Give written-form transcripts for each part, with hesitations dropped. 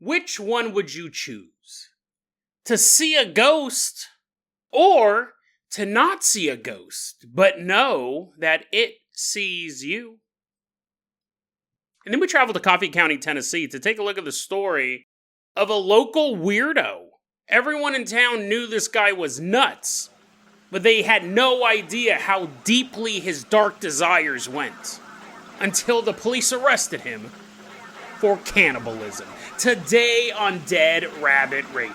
which one would you choose? To see a ghost, or to not see a ghost, but know that it sees you? And then we traveled to Coffee County, Tennessee to take a look at the story of a local weirdo. Everyone in town knew this guy was nuts, but they had no idea how deeply his dark desires went until the police arrested him for cannibalism. Today on Dead Rabbit Radio.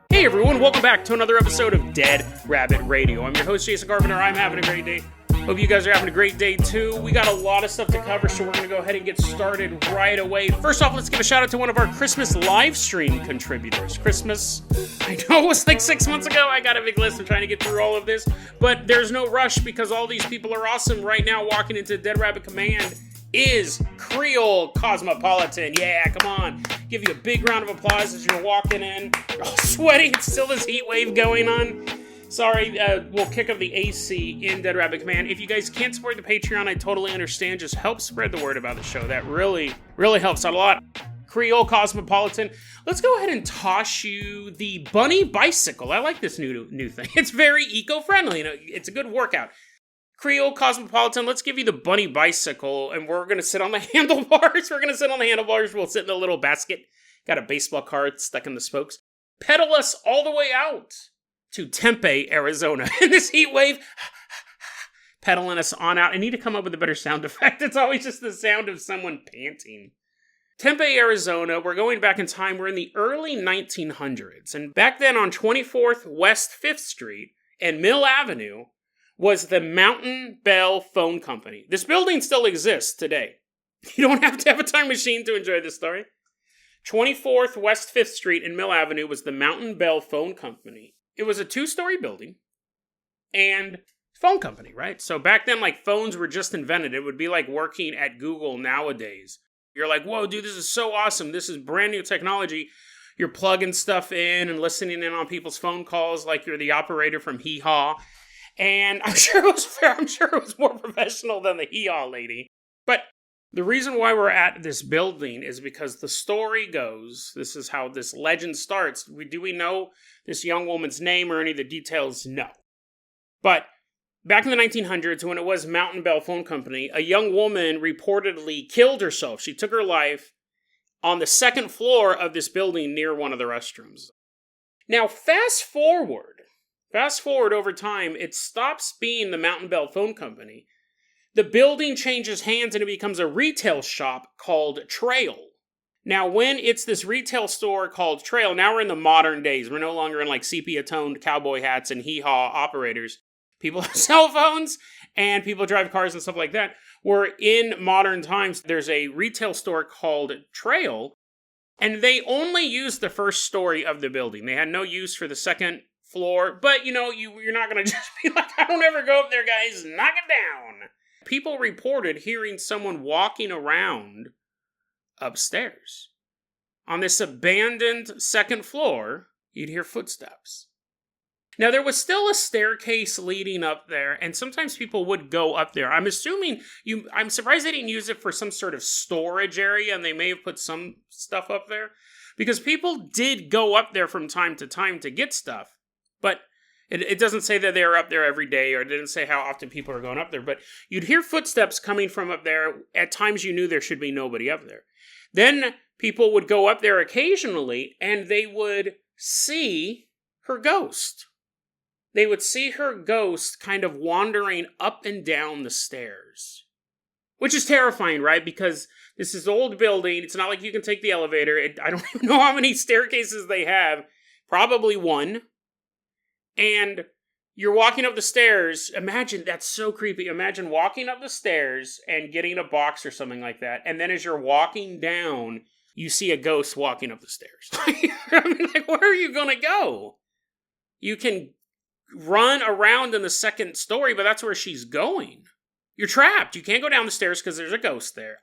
Hey everyone, welcome back to another episode of Dead Rabbit Radio. I'm your host, Jason Carpenter. I'm having a great day. Hope you guys are having a great day too. We got a lot of stuff to cover, so we're going to go ahead and get started right away. First off, let's give a shout out to one of our Christmas live stream contributors. Christmas, I know it was like 6 months ago. I got a big list. I'm trying to get through all of this, but there's no rush because all these people are awesome. Right now, walking into Dead Rabbit Command is Creole Cosmopolitan. Yeah, come on. Give you a big round of applause as you're walking in. You're all sweaty. It's still this heat wave going on. Sorry, we'll kick up the AC in Dead Rabbit Command. If you guys can't support the Patreon, I totally understand. Just help spread the word about the show. That really, really helps out a lot. Creole Cosmopolitan. Let's go ahead and toss you the bunny bicycle. I like this new thing. It's very eco-friendly. You know, it's a good workout. Creole Cosmopolitan, let's give you the bunny bicycle, and we're going to sit on the handlebars. We'll sit in a little basket. Got a baseball card stuck in the spokes. Pedal us all the way out to Tempe, Arizona. In this heat wave, pedaling us on out. I need to come up with a better sound effect. It's always just the sound of someone panting. Tempe, Arizona, we're going back in time. We're in the early 1900s. And back then on 24th West 5th Street and Mill Avenue was the Mountain Bell Phone Company. This building still exists today. You don't have to have a time machine to enjoy this story. 24th West 5th Street and Mill Avenue was the Mountain Bell Phone Company. It was a 2-story building and phone company, right? So back then, like, phones were just invented. It would be like working at Google nowadays. You're like, whoa, dude, this is so awesome. This is brand new technology. You're plugging stuff in and listening in on people's phone calls like you're the operator from Hee Haw. And I'm sure it was fair. I'm sure it was more professional than the Hee Haw lady. But the reason why we're at this building is because the story goes, this is how this legend starts. Do we know this young woman's name or any of the details? No. But back in the 1900s, when it was Mountain Bell Phone Company, a young woman reportedly killed herself. She took her life on the second floor of this building near one of the restrooms. Now, fast forward over time, it stops being the Mountain Bell Phone Company. The building changes hands and it becomes a retail shop called Trail. Now, when it's this retail store called Trail, now we're in the modern days. We're no longer in like sepia-toned cowboy hats and hee-haw operators. People have cell phones and people drive cars and stuff like that. We're in modern times. There's a retail store called Trail, and they only used the first story of the building. They had no use for the second floor, but you know, you're not going to just be like, I don't ever go up there, guys, knock it down. People reported hearing someone walking around upstairs. On this abandoned second floor, you'd hear footsteps. Now, there was still a staircase leading up there, and sometimes people would go up there. I'm surprised they didn't use it for some sort of storage area, and they may have put some stuff up there, because people did go up there from time to time to get stuff, but it doesn't say that they were up there every day, or it didn't say how often people are going up there, but you'd hear footsteps coming from up there. At times you knew there should be nobody up there. Then people would go up there occasionally, and they would see her ghost. They would see her ghost kind of wandering up and down the stairs. Which is terrifying, right? Because this is an old building. It's not like you can take the elevator. I don't even know how many staircases they have. Probably one. And you're walking up the stairs. Imagine, that's so creepy. Imagine walking up the stairs and getting a box or something like that. And then as you're walking down, you see a ghost walking up the stairs. I mean, like, where are you going to go? You can run around in the second story, but that's where she's going. You're trapped. You can't go down the stairs because there's a ghost there.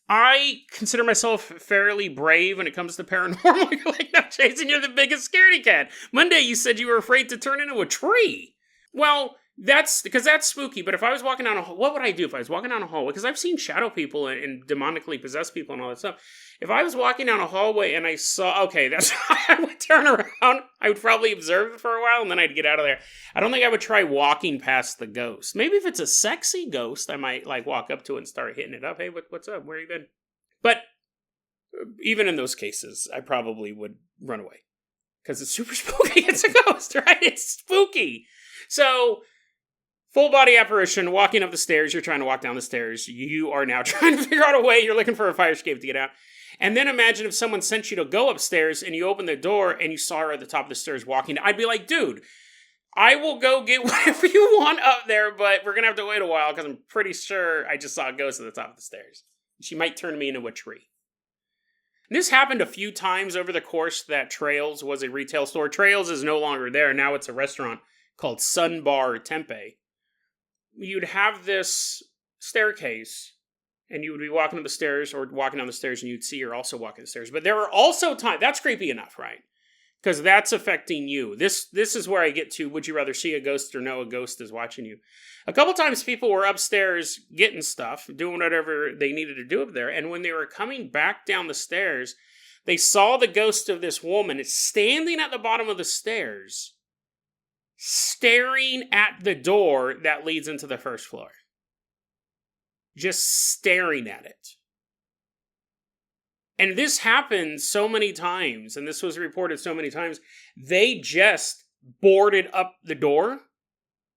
I consider myself fairly brave when it comes to paranormal. You're like, no, Jason, you're the biggest scaredy cat. Monday, you said you were afraid to turn into a tree. Well, That's spooky. But if I was walking down a hall, what would I do if I was walking down a hallway? Because I've seen shadow people and demonically possessed people and all that stuff. If I was walking down a hallway and I saw, okay, that's how I would turn around. I would probably observe it for a while and then I'd get out of there. I don't think I would try walking past the ghost. Maybe if it's a sexy ghost, I might like walk up to it and start hitting it up. Hey, what's up? Where you been? But even in those cases, I probably would run away because it's super spooky. It's a ghost, right? It's spooky. So, full body apparition, walking up the stairs. You're trying to walk down the stairs. You are now trying to figure out a way. You're looking for a fire escape to get out. And then imagine if someone sent you to go upstairs and you open the door and you saw her at the top of the stairs walking. I'd be like, dude, I will go get whatever you want up there, but we're going to have to wait a while because I'm pretty sure I just saw a ghost at the top of the stairs. She might turn me into a tree. And this happened a few times over the course that Trails was a retail store. Trails is no longer there. Now it's a restaurant called Sunbar Tempe. You'd have this staircase, and you would be walking up the stairs or walking down the stairs, and you'd see her also walking the stairs. But there are also times, that's creepy enough, right? Because that's affecting you. This is where I get to, would you rather see a ghost or know a ghost is watching you? A couple times people were upstairs getting stuff, doing whatever they needed to do up there, and when they were coming back down the stairs, they saw the ghost of this woman standing at the bottom of the stairs, staring at the door that leads into the first floor. Just staring at it. And this happened so many times, and this was reported so many times, they just boarded up the door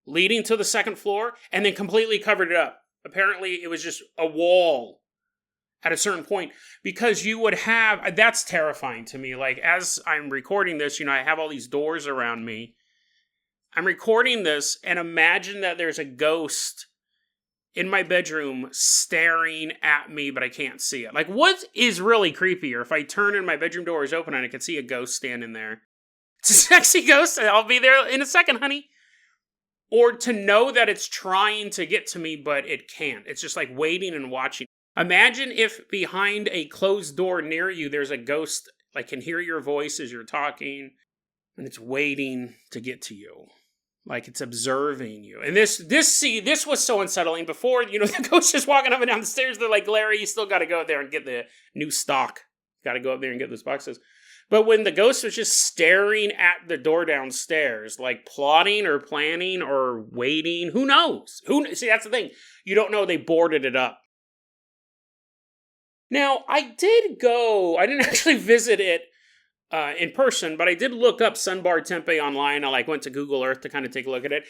leading to the second floor and then completely covered it up. Apparently, it was just a wall at a certain point, because you would have, that's terrifying to me. Like, as I'm recording this, I have all these doors around me. I'm recording this, and imagine that there's a ghost in my bedroom staring at me, but I can't see it. Like, what is really creepier? If I turn and my bedroom door is open and I can see a ghost standing there. It's a sexy ghost, and I'll be there in a second, honey. Or to know that it's trying to get to me, but it can't. It's just like waiting and watching. Imagine if behind a closed door near you, there's a ghost, like can hear your voice as you're talking, and it's waiting to get to you. Like it's observing you. And this was so unsettling. Before, the ghost just walking up and down the stairs, they're like, Larry, you still got to go there and get the new stock. Got to go up there and get those boxes. But when the ghost was just staring at the door downstairs, like plotting or planning or waiting, who knows? See, that's the thing. You don't know they boarded it up. Now, I didn't actually visit it in person, but I did look up Sunbar Tempe online. I went to Google Earth to kind of take a look at it.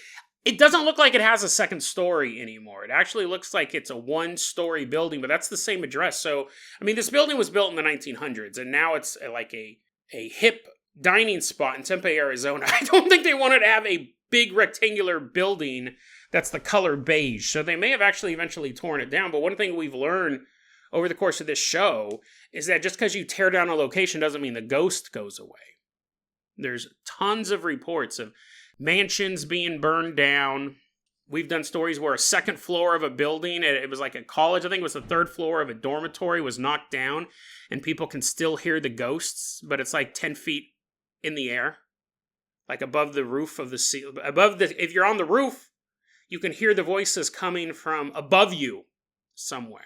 It doesn't look like it has a second story anymore. It actually looks like it's a one-story building, but that's the same address. So, this building was built in the 1900s, and now it's like a hip dining spot in Tempe, Arizona. I don't think they wanted to have a big rectangular building that's the color beige. So they may have actually eventually torn it down. But one thing we've learned over the course of this show is that just because you tear down a location doesn't mean the ghost goes away. There's tons of reports of mansions being burned down. We've done stories where a second floor of a building, it was like a college, I think it was the third floor of a dormitory, was knocked down, and people can still hear the ghosts, but it's like 10 feet in the air, like above the roof of the ceiling. If you're on the roof, you can hear the voices coming from above you somewhere.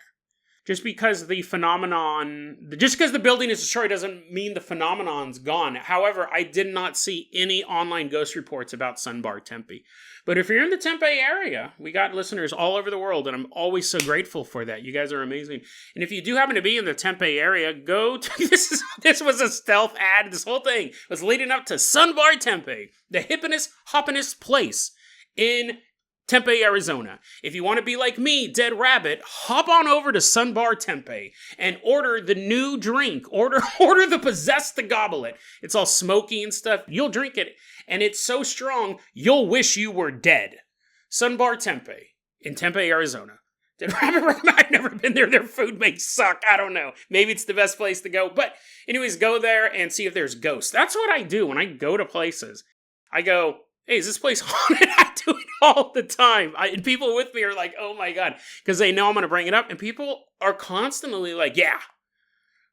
Just because the building is destroyed doesn't mean the phenomenon's gone. However, I did not see any online ghost reports about Sunbar Tempe. But if you're in the Tempe area, we got listeners all over the world, and I'm always so grateful for that. You guys are amazing. And if you do happen to be in the Tempe area, go to this was a stealth ad. This whole thing was leading up to Sunbar Tempe, the hippinest, hoppinest place in Tempe, Arizona. If you want to be like me, Dead Rabbit, hop on over to Sunbar Tempe and order the new drink. Order the Possessed to Gobble It. It's all smoky and stuff. You'll drink it, and it's so strong, you'll wish you were dead. Sunbar Tempe in Tempe, Arizona. Dead Rabbit, I've never been there. Their food may suck. I don't know. Maybe it's the best place to go. But anyways, go there and see if there's ghosts. That's what I do when I go to places. I go, hey, is this place haunted? I do it all the time. And people with me are like, oh my God, because they know I'm going to bring it up. And people are constantly like, yeah,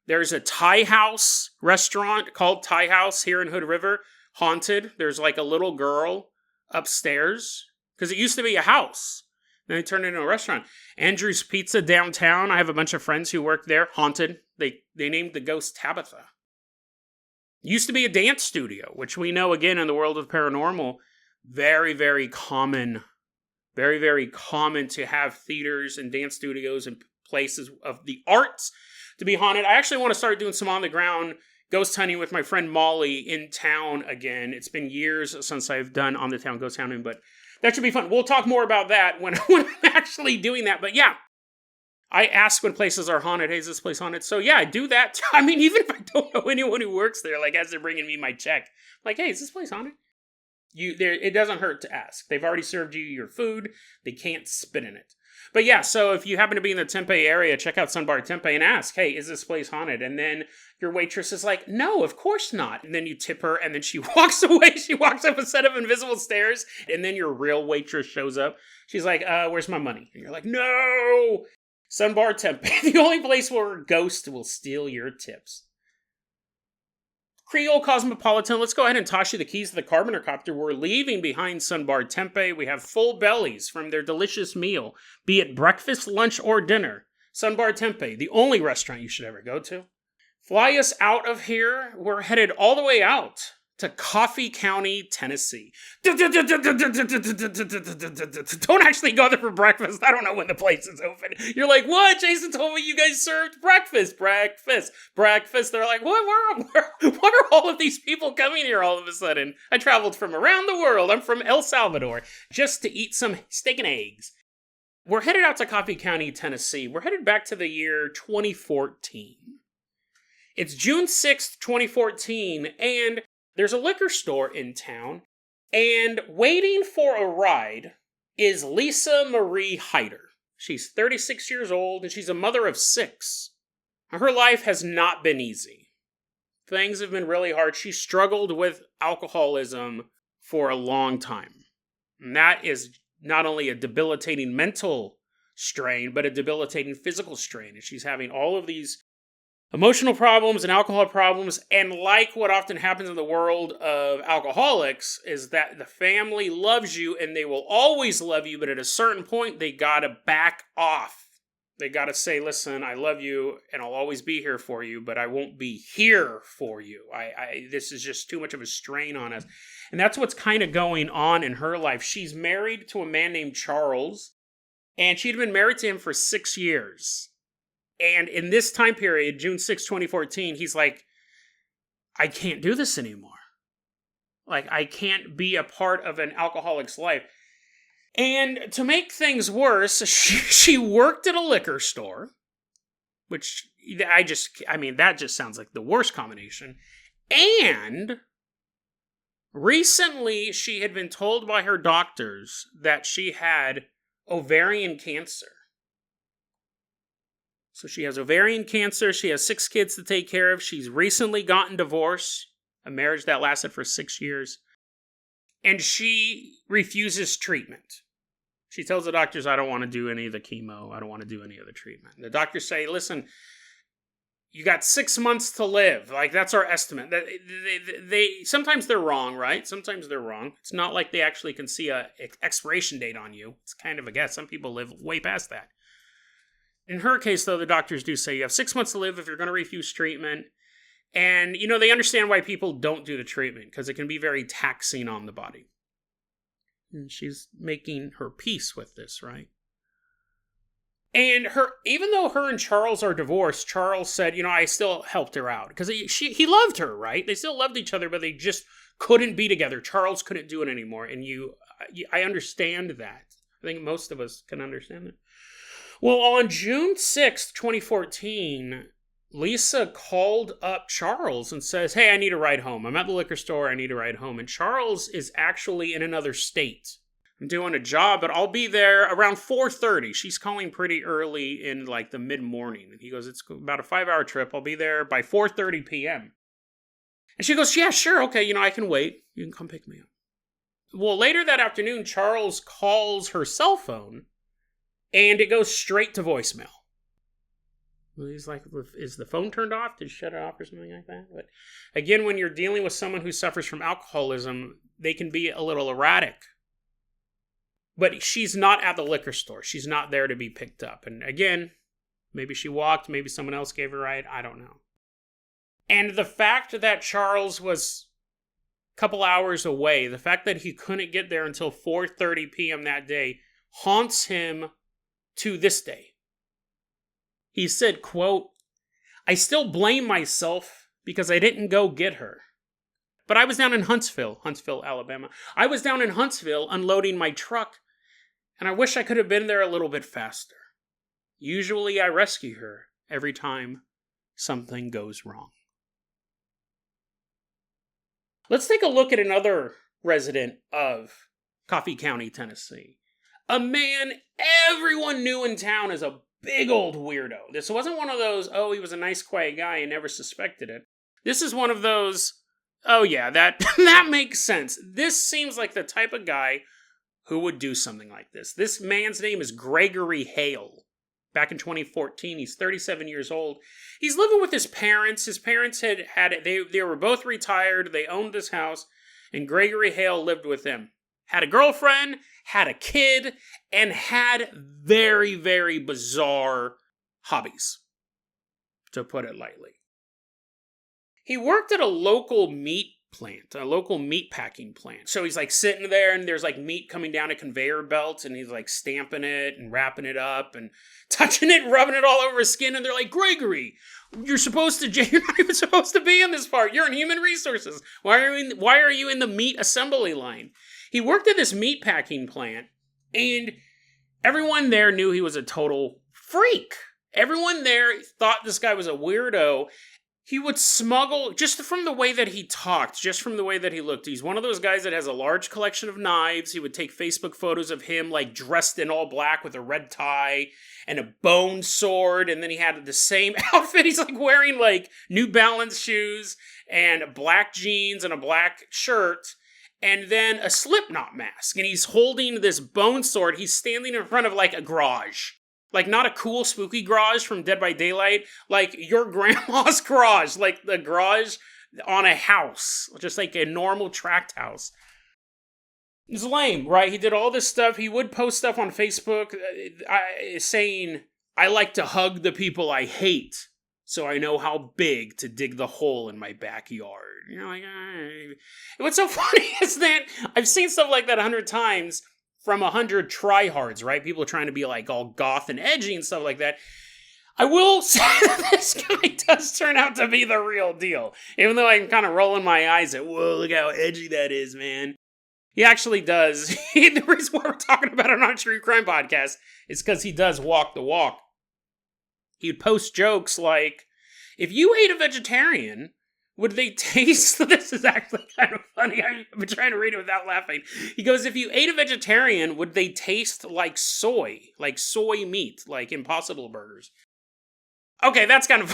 there's a Thai house restaurant called Thai House here in Hood River, haunted. There's like a little girl upstairs Because it used to be a house. Then they turned it into a restaurant. Andrew's Pizza downtown. I have a bunch of friends who work there. Haunted. They named the ghost Tabitha. It used to be a dance studio, which we know, again, in the world of paranormal, very, very common. Very, very common to have theaters and dance studios and places of the arts to be haunted. I actually want to start doing some on-the-ground ghost hunting with my friend Molly in town again. It's been years since I've done on-the-town ghost hunting, but that should be fun. We'll talk more about that when I'm actually doing that. But yeah, I ask when places are haunted, hey, is this place haunted? So yeah, I do that. I mean, even if I don't know anyone who works there, like as they're bringing me my check, I'm like, hey, is this place haunted? It doesn't hurt to ask. They've already served you your food. They can't spit in it. But yeah, so if you happen to be in the Tempe area, check out Sunbar Tempe and ask, hey, is this place haunted? And then your waitress is like, no, of course not. And then you tip her, and then she walks away. She walks up a set of invisible stairs, and then your real waitress shows up. She's like, where's my money? And you're like, no! Sunbar Tempe, the only place where a ghost will steal your tips. Creole Cosmopolitan, let's go ahead and toss you the keys to the Carpenter Copter. We're leaving behind Sunbar Tempe. We have full bellies from their delicious meal, be it breakfast, lunch, or dinner. Sunbar Tempe, the only restaurant you should ever go to. Fly us out of here. We're headed all the way out to Coffee County, Tennessee. Don't actually go there for breakfast. I don't know when the place is open. You're like, what? Jason told me you guys served breakfast. They're like, what? What are all of these people coming here all of a sudden? I traveled from around the world. I'm from El Salvador just to eat some steak and eggs. We're headed out to Coffee County, Tennessee. We're headed back to the year 2014. It's June 6th, 2014, and there's a liquor store in town, and waiting for a ride is Lisa Marie Heider. She's 36 years old, and she's a mother of 6. Her life has not been easy. Things have been really hard. She struggled with alcoholism for a long time. And that is not only a debilitating mental strain, but a debilitating physical strain. And she's having all of these emotional problems and alcohol problems, and like what often happens in the world of alcoholics, is that the family loves you and they will always love you, but at a certain point, they gotta back off. They gotta say, listen, I love you and I'll always be here for you, but I won't be here for you. This is just too much of a strain on us. And that's what's kind of going on in her life. She's married to a man named Charles, and she'd been married to him for 6 years. And in this time period, June 6, 2014, he's like, I can't do this anymore. Like, I can't be a part of an alcoholic's life. And to make things worse, she worked at a liquor store, which that just sounds like the worst combination. And recently, she had been told by her doctors that she had ovarian cancer. So she has ovarian cancer. She has 6 kids to take care of. She's recently gotten divorced, a marriage that lasted for 6 years. And she refuses treatment. She tells the doctors, I don't want to do any of the chemo. I don't want to do any of the treatment. And the doctors say, listen, you got 6 months to live. Like, that's our estimate. They sometimes they're wrong, right? Sometimes they're wrong. It's not like they actually can see a expiration date on you. It's kind of a guess. Some people live way past that. In her case, though, the doctors do say you have 6 months to live if you're going to refuse treatment. And, they understand why people don't do the treatment, because it can be very taxing on the body. And she's making her peace with this, right? And even though her and Charles are divorced, Charles said, I still helped her out. Because he loved her, right? They still loved each other, but they just couldn't be together. Charles couldn't do it anymore. And I understand that. I think most of us can understand that. Well, on June 6th, 2014, Lisa called up Charles and says, hey, I need a ride home. I'm at the liquor store. I need a ride home. And Charles is actually in another state. I'm doing a job, but I'll be there around 4:30. She's calling pretty early in like the mid-morning. And he goes, it's about a 5-hour trip. I'll be there by 4:30 p.m. And she goes, yeah, sure. Okay, I can wait. You can come pick me up. Well, later that afternoon, Charles calls her cell phone. And it goes straight to voicemail. He's like, is the phone turned off? Did you shut it off or something like that? But again, when you're dealing with someone who suffers from alcoholism, they can be a little erratic But she's not at the liquor store. She's not there to be picked up. And again, maybe she walked, maybe someone else gave her a ride. I don't know. And the fact that Charles was a couple hours away, the fact that he couldn't get there until 4:30 p.m. that day, haunts him to this day. He said, quote, "I still blame myself because I didn't go get her. But I was down in Huntsville, Alabama. I was down in Huntsville unloading my truck, and I wish I could have been there a little bit faster. Usually I rescue her every time something goes wrong." Let's take a look at another resident of Coffee County, Tennessee. A man everyone knew in town as a big old weirdo. This wasn't one of those, oh, he was a nice, quiet guy and never suspected it. This is one of those, oh yeah, that makes sense. This seems like the type of guy who would do something like this. This man's name is Gregory Hale. Back in 2014, he's 37 years old. He's living with his parents. His parents they were both retired. They owned this house, and Gregory Hale lived with them. Had a girlfriend, had a kid, and had very, very bizarre hobbies, to put it lightly. He worked at a local meat plant, a local meat packing plant. So he's like sitting there and there's like meat coming down a conveyor belt and he's like stamping it and wrapping it up and touching it and rubbing it all over his skin. And they're like, "Gregory, you're not even supposed to be in this part. You're in human resources. Why are you in the meat assembly line?" He worked at this meat packing plant and everyone there knew he was a total freak. Everyone there thought this guy was a weirdo. He would smuggle, just from the way that he talked, just from the way that he looked. He's one of those guys that has a large collection of knives. He would take Facebook photos of him, like, dressed in all black with a red tie and a bone sword. And then he had the same outfit. He's, like, wearing, like, New Balance shoes and black jeans and a black shirt. And then a Slipknot mask. And he's holding this bone sword. He's standing in front of, like, a garage. Like, not a cool, spooky garage from Dead by Daylight. Like, your grandma's garage. Like, the garage on a house. Just like a normal tract house. It's lame, right? He did all this stuff. He would post stuff on Facebook saying, "I like to hug the people I hate, so I know how big to dig the hole in my backyard." You know, like, what's so funny is that I've seen stuff like that 100 times. From 100 tryhards, right? People trying to be like all goth and edgy and stuff like that. I will say that this guy does turn out to be the real deal. Even though I'm kind of rolling my eyes at, whoa, look how edgy that is, man. He actually does. The reason why we're talking about it on a true crime podcast is because he does walk the walk. He'd post jokes like, if you ate a vegetarian, would they taste... This is actually kind of funny. I've been trying to read it without laughing. He goes, if you ate a vegetarian, would they taste like soy meat, like Impossible Burgers? Okay, that's kind of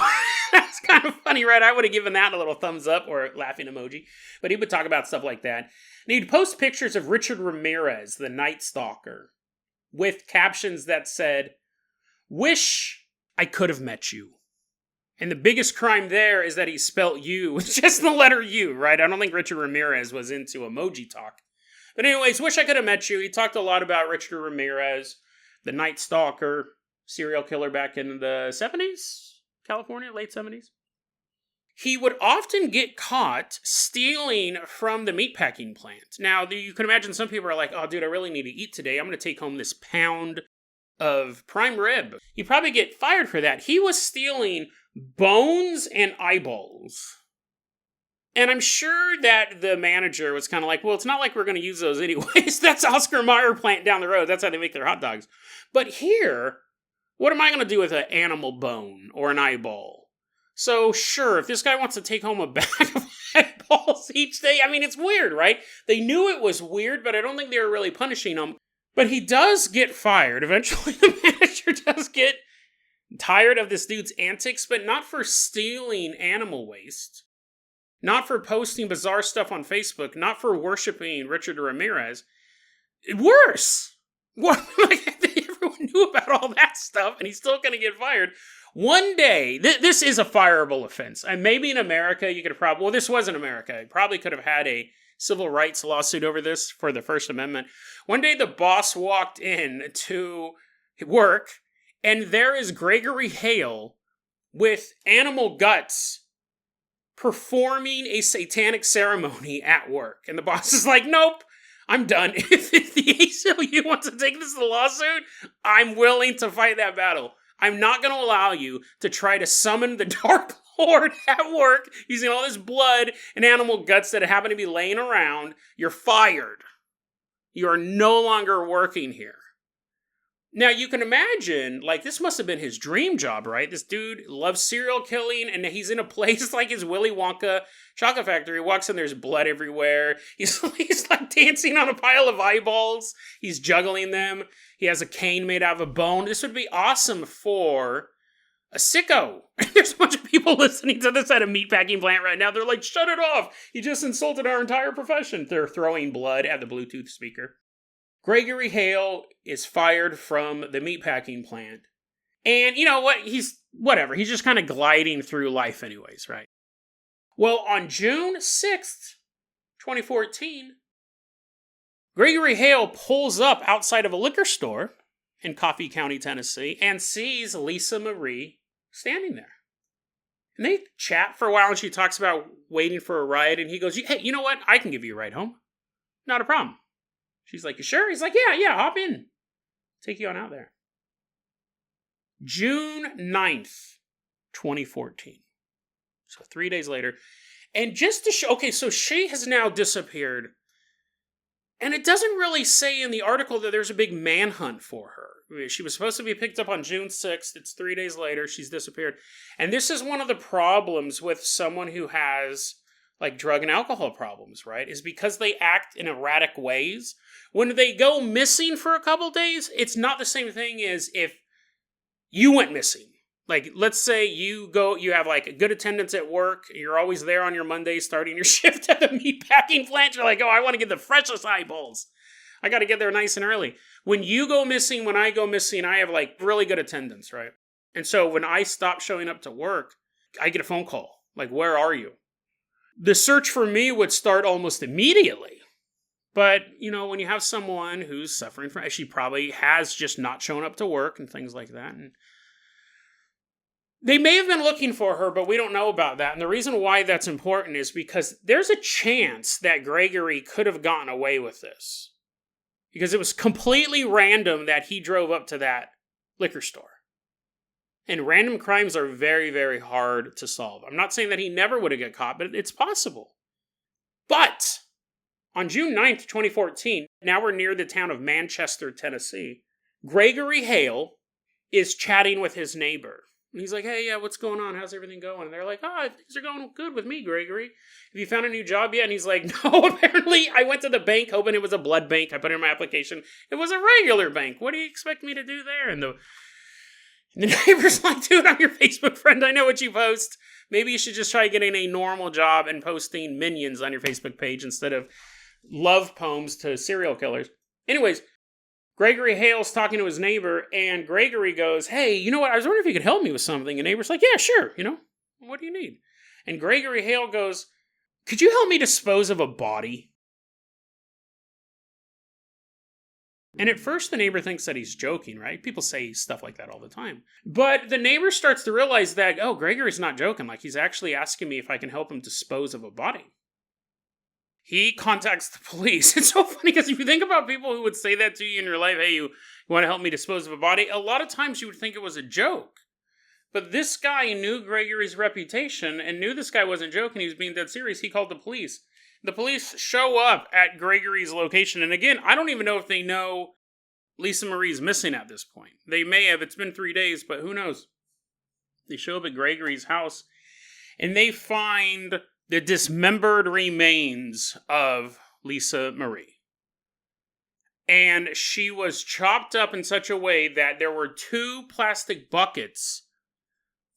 that's kind of funny, right? I would have given that a little thumbs up or laughing emoji. But he would talk about stuff like that. And he'd post pictures of Richard Ramirez, the Night Stalker, with captions that said, "Wish I could have met you." And the biggest crime there is that he spelt U with just the letter U, right? I don't think Richard Ramirez was into emoji talk. But anyways, wish I could have met you. He talked a lot about Richard Ramirez, the Night Stalker, serial killer back in the 70s? California, late 70s? He would often get caught stealing from the meatpacking plant. Now, you can imagine some people are like, "Oh, dude, I really need to eat today. I'm going to take home this pound of prime rib." You probably get fired for that. He was stealing bones and eyeballs. And I'm sure that the manager was kind of like, well, it's not like we're going to use those anyways. That's Oscar Mayer plant down the road. That's how they make their hot dogs. But here, what am I going to do with an animal bone or an eyeball? So sure, if this guy wants to take home a bag of eyeballs each day, I mean, it's weird, right? They knew it was weird, but I don't think they were really punishing him. But he does get fired. Eventually, the manager does get tired of this dude's antics, but not for stealing animal waste. Not for posting bizarre stuff on Facebook. Not for worshiping Richard Ramirez. Worse! Everyone knew about all that stuff, and he's still going to get fired. One day, this is a fireable offense. And maybe in America, you could have probably... Well, this was in America. You probably could have had a civil rights lawsuit over this for the First Amendment. One day the boss walked in to work, and there is Gregory Hale with animal guts performing a satanic ceremony at work. And the boss is like, nope, I'm done. If the ACLU wants to take this to the lawsuit, I'm willing to fight that battle. I'm not going to allow you to try to summon the Dark Lord at work using all this blood and animal guts that happen to be laying around. You're fired. You are no longer working here. Now, you can imagine, like, this must have been his dream job, right? This dude loves serial killing, and he's in a place like his Willy Wonka chocolate factory. He walks in, there's blood everywhere. He's like dancing on a pile of eyeballs. He's juggling them. He has a cane made out of a bone. This would be awesome for a sicko. There's a bunch of people listening to this at a meatpacking plant right now. They're like, shut it off. He just insulted our entire profession. They're throwing blood at the Bluetooth speaker. Gregory Hale is fired from the meatpacking plant. And you know what? He's just kind of gliding through life anyways, right? Well, on June 6th, 2014, Gregory Hale pulls up outside of a liquor store in Coffee County, Tennessee, and sees Lisa Marie standing there. And they chat for a while, and she talks about waiting for a ride, and he goes, hey, you know what? I can give you a ride home. Not a problem. She's like, you sure? He's like, yeah, hop in. Take you on out there. June 9th, 2014. So 3 days later. And just to show, okay, so she has now disappeared. And it doesn't really say in the article that there's a big manhunt for her. She was supposed to be picked up on June 6th. It's 3 days later. She's disappeared. And this is one of the problems with someone who has like drug and alcohol problems, right? Is because they act in erratic ways. When they go missing for a couple days, it's not the same thing as if you went missing. Like, let's say you have like a good attendance at work, you're always there on your Monday starting your shift at the meatpacking plant, you're like, oh, I want to get the freshest eyeballs. I got to get there nice and early. When you go missing, when I go missing, I have like really good attendance, right? And so when I stop showing up to work, I get a phone call. Like, where are you? The search for me would start almost immediately. But, you know, when you have someone who's suffering from, she probably has just not shown up to work and things like that. And they may have been looking for her, but we don't know about that. And the reason why that's important is because there's a chance that Gregory could have gotten away with this. Because it was completely random that he drove up to that liquor store. And random crimes are very, very hard to solve. I'm not saying that he never would have got caught, but it's possible. But on June 9th, 2014, now we're near the town of Manchester, Tennessee, Gregory Hale is chatting with his neighbor. And he's like, hey, yeah, what's going on? How's everything going? And they're like, oh, things are going good with me, Gregory. Have you found a new job yet? And he's like, no, apparently I went to the bank hoping it was a blood bank. I put in my application. It was a regular bank. What do you expect me to do there? And the neighbor's like, dude, I'm your Facebook friend. I know what you post. Maybe you should just try getting a normal job and posting minions on your Facebook page instead of love poems to serial killers. Anyways, Gregory Hale's talking to his neighbor, and Gregory goes, hey, you know what? I was wondering if you could help me with something. And the neighbor's like, yeah, sure. You know, what do you need? And Gregory Hale goes, could you help me dispose of a body? And at first, the neighbor thinks that he's joking, right? People say stuff like that all the time. But the neighbor starts to realize that, oh, Gregory's not joking. Like, he's actually asking me if I can help him dispose of a body. He contacts the police. It's so funny because if you think about people who would say that to you in your life, hey, you want to help me dispose of a body? A lot of times you would think it was a joke. But this guy knew Gregory's reputation and knew this guy wasn't joking. He was being dead serious. He called the police. The police show up at Gregory's location. And again, I don't even know if they know Lisa Marie's missing at this point. They may have. It's been 3 days, but who knows? They show up at Gregory's house, and they find the dismembered remains of Lisa Marie. And she was chopped up in such a way that there were 2 plastic buckets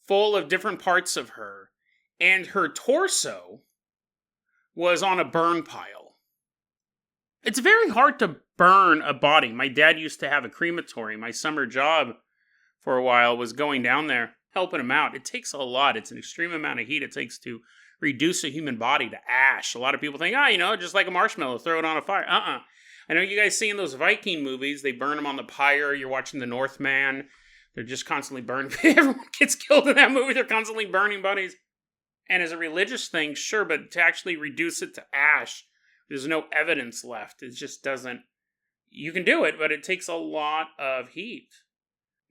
full of different parts of her, and her torso was on a burn pile. It's very hard to burn a body. My dad used to have a crematory. My summer job for a while was going down there, helping him out. It takes a lot. It's an extreme amount of heat it takes to reduce a human body to ash. A lot of people think, just like a marshmallow, throw it on a fire. I know you guys see in those Viking movies, they burn them on the pyre. You're watching The Northman. They're just constantly burning. Everyone gets killed in that movie. They're constantly burning bodies. And as a religious thing, sure, but to actually reduce it to ash, there's no evidence left. It just doesn't. You can do it, but it takes a lot of heat.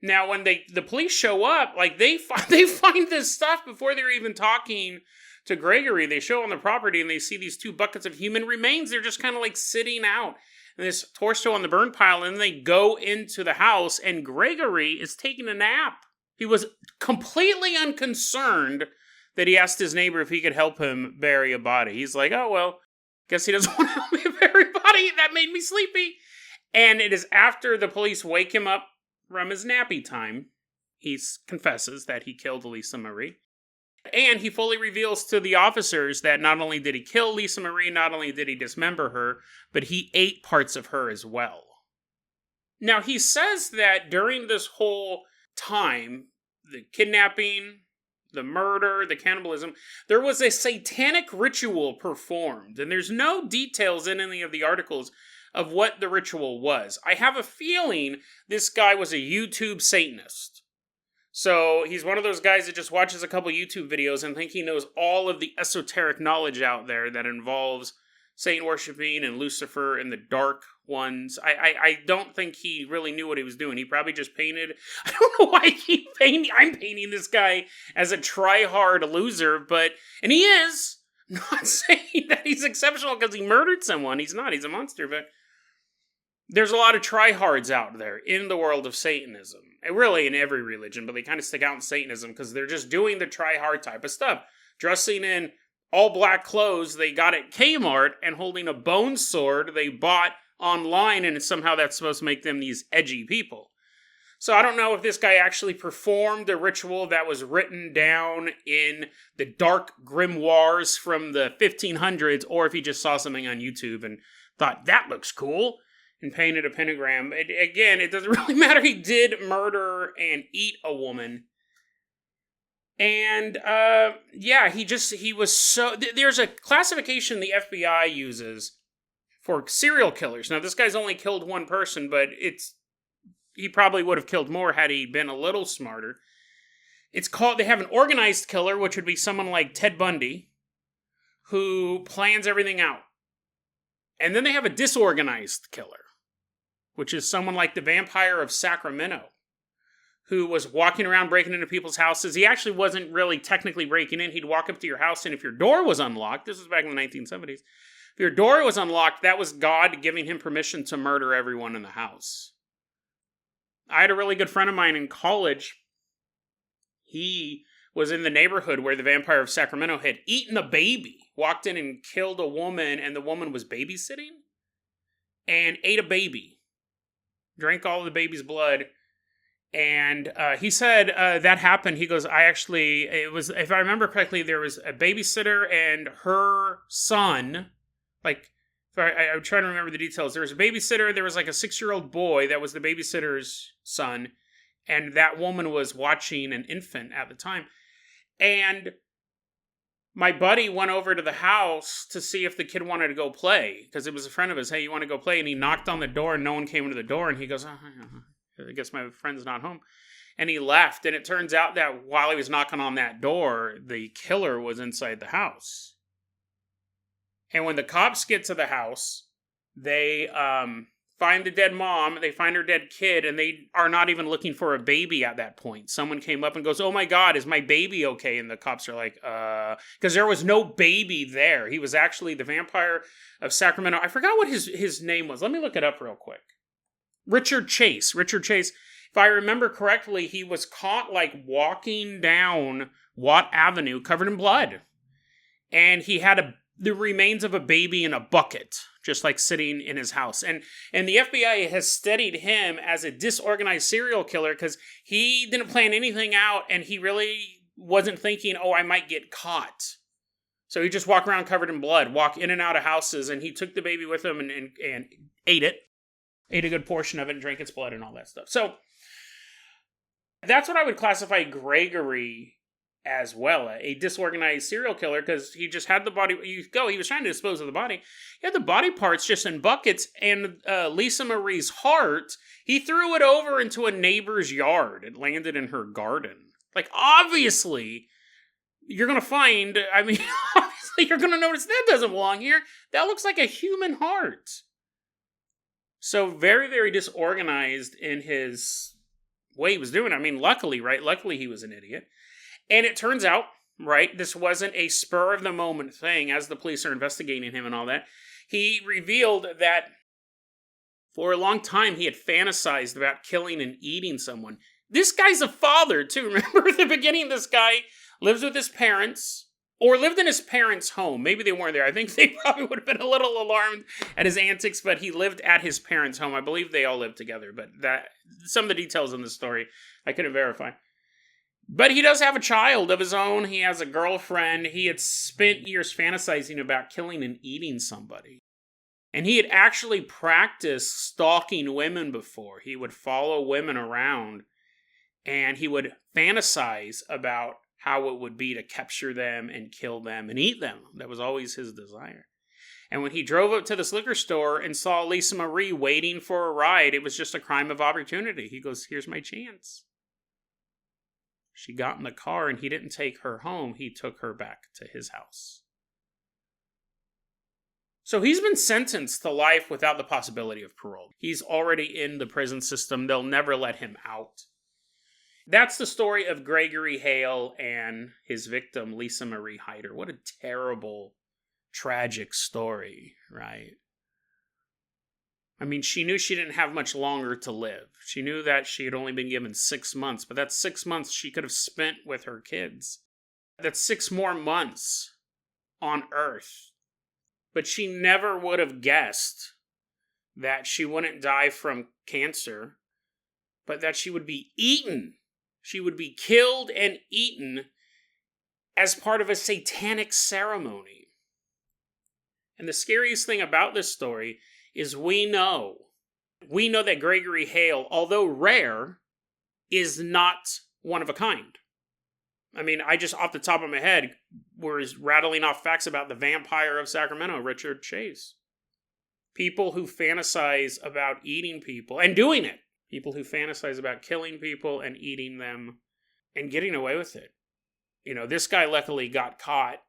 Now, when the police show up, like they find this stuff before they're even talking to Gregory. They show on the property and they see these 2 buckets of human remains. They're just kind of like sitting out. And this torso on the burn pile, and then they go into the house, and Gregory is taking a nap. He was completely unconcerned that he asked his neighbor if he could help him bury a body. He's like, oh, well, guess he doesn't want to help me bury a body. That made me sleepy. And it is after the police wake him up from his nappy time, he confesses that he killed Lisa Marie. And he fully reveals to the officers that not only did he kill Lisa Marie, not only did he dismember her, but he ate parts of her as well. Now, he says that during this whole time, the kidnapping, the murder, the cannibalism, there was a satanic ritual performed. And there's no details in any of the articles of what the ritual was. I have a feeling this guy was a YouTube Satanist. So he's one of those guys that just watches a couple YouTube videos and think he knows all of the esoteric knowledge out there that involves Satan worshiping and Lucifer and the dark ones. I don't think he really knew what he was doing. He probably just painted. I don't know why I keep painting. I'm painting this guy as a try-hard loser, and he is. I'm not saying that he's exceptional because he murdered someone. He's not. He's a monster, but there's a lot of tryhards out there in the world of Satanism. And really in every religion, but they kind of stick out in Satanism because they're just doing the tryhard type of stuff. Dressing in all black clothes they got at Kmart and holding a bone sword they bought online, and somehow that's supposed to make them these edgy people. So I don't know if this guy actually performed a ritual that was written down in the dark grimoires from the 1500s, or if he just saw something on YouTube and thought, that looks cool, and painted a pentagram. Again, it doesn't really matter. He did murder and eat a woman. And, he was so... There's a classification the FBI uses for serial killers. Now, this guy's only killed one person, but he probably would have killed more had he been a little smarter. They have an organized killer, which would be someone like Ted Bundy, who plans everything out. And then they have a disorganized killer, which is someone like the Vampire of Sacramento, who was walking around breaking into people's houses. He actually wasn't really technically breaking in. He'd walk up to your house, and if your door was unlocked, this was back in the 1970s, if your door was unlocked, that was God giving him permission to murder everyone in the house. I had a really good friend of mine in college. He was in the neighborhood where the Vampire of Sacramento had eaten a baby, walked in and killed a woman, and the woman was babysitting, and ate a baby, drank all of the baby's blood. And he said that happened. He goes, if I remember correctly, there was a babysitter and her son. I'm trying to remember the details. There was a babysitter. There was like a 6-year-old boy that was the babysitter's son. And that woman was watching an infant at the time. And my buddy went over to the house to see if the kid wanted to go play. Because it was a friend of his. Hey, you want to go play? And he knocked on the door and no one came into the door. And he goes, I guess my friend's not home. And he left. And it turns out that while he was knocking on that door, the killer was inside the house. And when the cops get to the house, they find the dead mom, they find her dead kid, and they are not even looking for a baby at that point. Someone came up and goes, oh my God, is my baby okay? And the cops are like, because there was no baby there. He was actually the Vampire of Sacramento. I forgot what his name was. Let me look it up real quick. Richard Chase. If I remember correctly, he was caught walking down Watt Avenue covered in blood. And he had the remains of a baby in a bucket, just sitting in his house. And the FBI has studied him as a disorganized serial killer because he didn't plan anything out and he really wasn't thinking, I might get caught. So he just walked around covered in blood, walk in and out of houses, and he took the baby with him and ate it. Ate a good portion of it and drank its blood and all that stuff. So that's what I would classify Gregory as well, a disorganized serial killer, because he just had the body. He was trying to dispose of the body. He had the body parts just in buckets, and Lisa Marie's heart, he threw it over into a neighbor's yard. It landed in her garden. Like, obviously, you're going to find, obviously you're going to notice that doesn't belong here. That looks like a human heart. So very, very disorganized in his way he was doing it. Luckily, right? Luckily he was an idiot. And it turns out, right, this wasn't a spur-of-the-moment thing as the police are investigating him and all that. He revealed that for a long time he had fantasized about killing and eating someone. This guy's a father, too. Remember at the beginning, this guy lives with his parents, or lived in his parents' home. Maybe they weren't there. I think they probably would have been a little alarmed at his antics, but he lived at his parents' home. I believe they all lived together, but some of the details in the story I couldn't verify. But he does have a child of his own. He has a girlfriend. He had spent years fantasizing about killing and eating somebody. And he had actually practiced stalking women before. He would follow women around, and he would fantasize about how it would be to capture them and kill them and eat them. That was always his desire. And when he drove up to this liquor store and saw Lisa Marie waiting for a ride, it was just a crime of opportunity. He goes, here's my chance. She got in the car, and he didn't take her home. He took her back to his house. So he's been sentenced to life without the possibility of parole. He's already in the prison system. They'll never let him out. That's the story of Gregory Hale and his victim, Lisa Marie Heider. What a terrible, tragic story, right? She knew she didn't have much longer to live. She knew that she had only been given 6 months, but that's 6 months she could have spent with her kids. That's 6 more months on Earth. But she never would have guessed that she wouldn't die from cancer, but that she would be eaten. She would be killed and eaten as part of a satanic ceremony. And the scariest thing about this story is we know that Gregory Hale, although rare, is not one of a kind. I just off the top of my head was rattling off facts about the vampire of Sacramento, Richard Chase. People who fantasize about eating people and doing it. People who fantasize about killing people and eating them and getting away with it. This guy luckily got caught.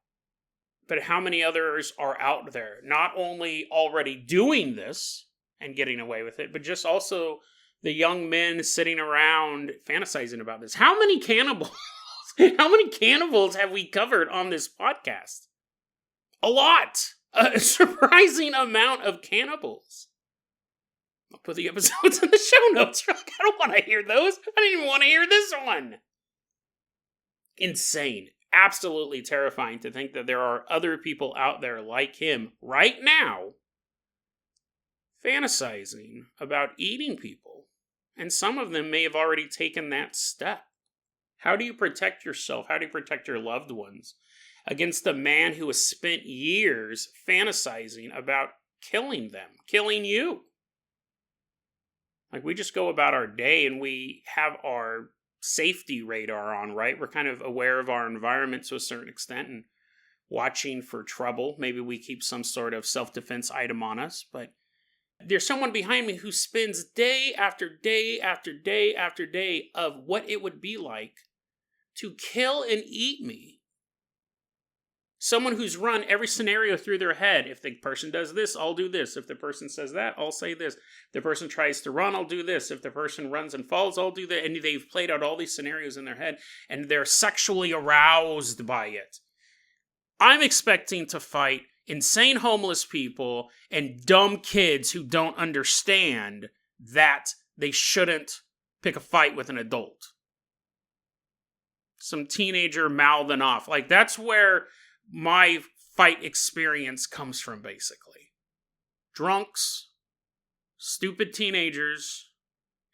But how many others are out there, not only already doing this and getting away with it, but just also the young men sitting around fantasizing about this? How many cannibals have we covered on this podcast? A lot. A surprising amount of cannibals. I'll put the episodes in the show notes. I don't want to hear those. I didn't even want to hear this one. Insane. Absolutely terrifying to think that there are other people out there like him right now fantasizing about eating people. And some of them may have already taken that step. How do you protect yourself? How do you protect your loved ones against a man who has spent years fantasizing about killing them, killing you? We just go about our day and we have our safety radar on, right? We're kind of aware of our environment to a certain extent and watching for trouble. Maybe we keep some sort of self-defense item on us, but there's someone behind me who spends day after day after day after day of what it would be like to kill and eat me. Someone who's run every scenario through their head. If the person does this, I'll do this. If the person says that, I'll say this. If the person tries to run, I'll do this. If the person runs and falls, I'll do that. And they've played out all these scenarios in their head, and they're sexually aroused by it. I'm expecting to fight insane homeless people and dumb kids who don't understand that they shouldn't pick a fight with an adult. Some teenager mouthing off. That's where my fight experience comes from, basically. Drunks, stupid teenagers,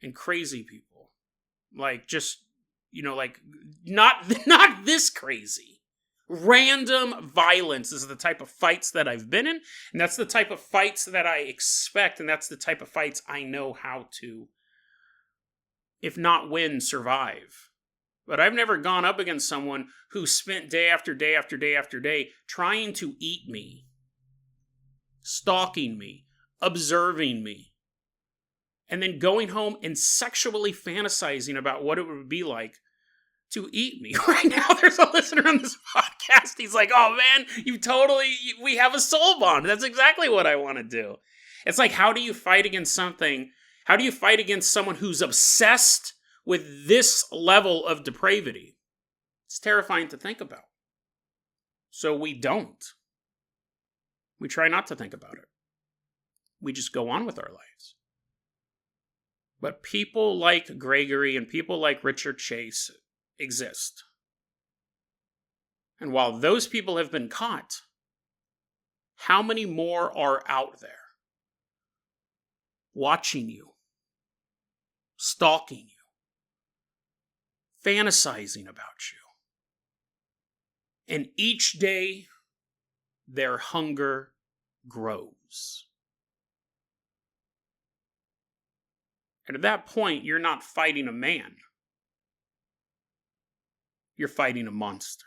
and crazy people. Not this crazy. Random violence is the type of fights that I've been in, and that's the type of fights that I expect, and that's the type of fights I know how to, if not win, survive. But I've never gone up against someone who spent day after day after day after day trying to eat me, stalking me, observing me, and then going home and sexually fantasizing about what it would be like to eat me. Right now, there's a listener on this podcast. He's like, oh man, we have a soul bond. That's exactly what I want to do. It's like, how do you fight against something? How do you fight against someone who's obsessed with this level of depravity? It's terrifying to think about. So we don't. We try not to think about it. We just go on with our lives. But people like Gregory and people like Richard Chase exist. And while those people have been caught, how many more are out there watching you, stalking you, fantasizing about you? And each day, their hunger grows. And at that point, you're not fighting a man. You're fighting a monster.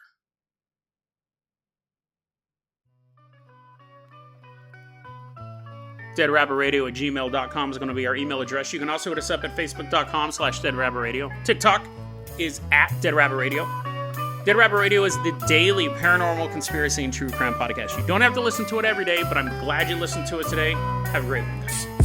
deadrabbitradio@gmail.com is going to be our email address. You can also hit us up at facebook.com/deadrabbitradio. TikTok is at deadrabbitradio. Dead Rabbit Radio is the daily paranormal, conspiracy, and true crime podcast. You don't have to listen to it every day, but I'm glad you listened to it today. Have a great one, guys.